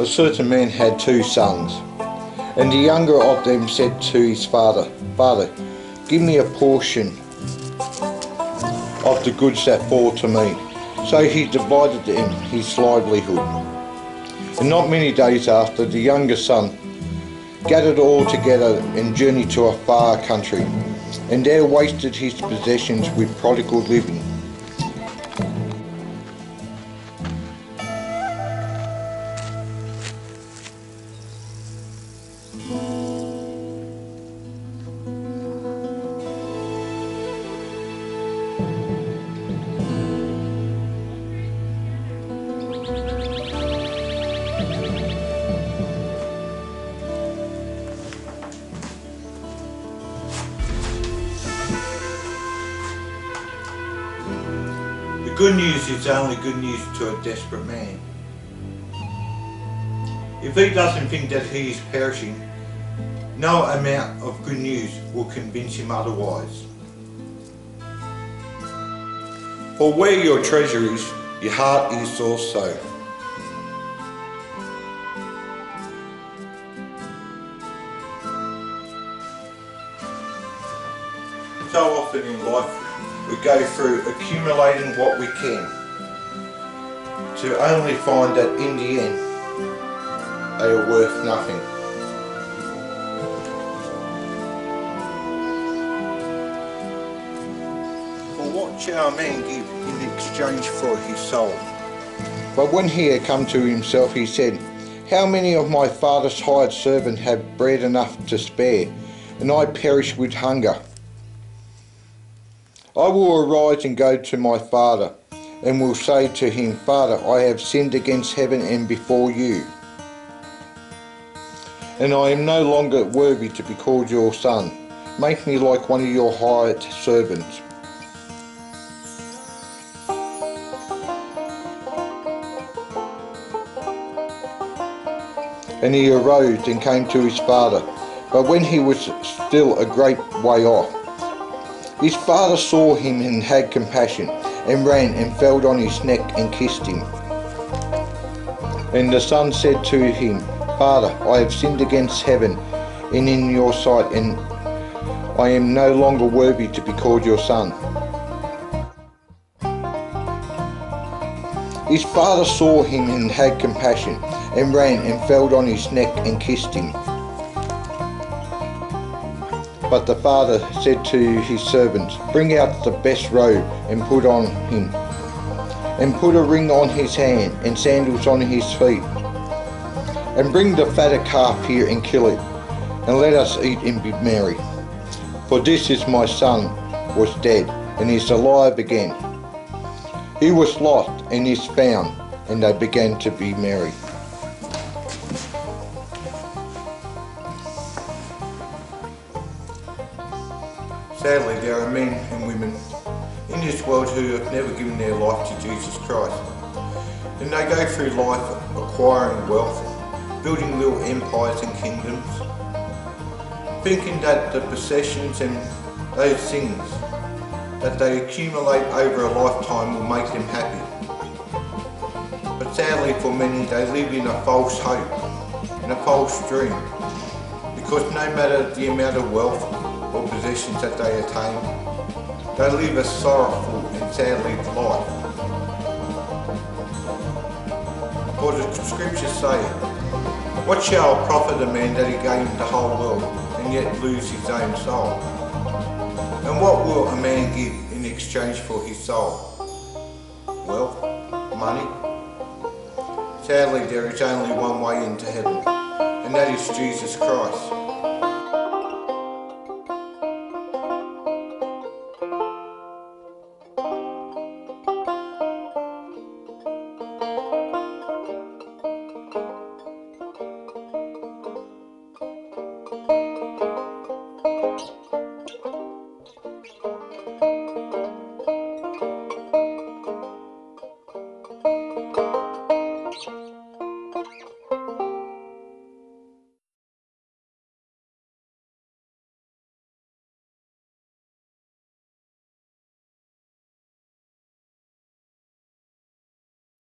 A certain man had 2 sons, and the younger of them said to his father, "Father, give me a portion of the goods that fall to me." So he divided them his livelihood. And not many days after, the younger son gathered all together and journeyed to a far country, and there wasted his possessions with prodigal living. The good news is only good news to a desperate man. If he doesn't think that he is perishing, no amount of good news will convince him otherwise. For where your treasure is, your heart is also. So often in life we go through accumulating what we can, to only find that in the end they are worth nothing. For what shall a man give in exchange for his soul? But when he had come to himself, he said, "How many of my father's hired servants have bread enough to spare, and I perish with hunger? I will arise and go to my father, and will say to him, Father, I have sinned against heaven and before you, and I am no longer worthy to be called your son. Make me like one of your hired servants." And he arose and came to his father. But when he was still a great way off, his father saw him and had compassion, and ran and fell on his neck and kissed him. And the son said to him, "Father, I have sinned against heaven and in your sight, and I am no longer worthy to be called your son." His father saw him and had compassion, and ran and fell on his neck and kissed him. But the father said to his servants, "Bring out the best robe and put on him, and put a ring on his hand and sandals on his feet. And bring the fatted calf here and kill it, and let us eat and be merry. For this is my son was dead and is alive again. He was lost and is found," and they began to be merry. Sadly, there are men and women in this world who have never given their life to Jesus Christ. And they go through life acquiring wealth, building little empires and kingdoms, thinking that the possessions and those things that they accumulate over a lifetime will make them happy. But sadly for many, they live in a false hope, in a false dream, because no matter the amount of wealth or possessions that they attain, they live a sorrowful and sadly life. For the scriptures say, "What shall it profit a man that he gain the whole world and yet lose his own soul? And what will a man give in exchange for his soul? Wealth? Money?" Sadly, there is only one way into heaven, and that is Jesus Christ.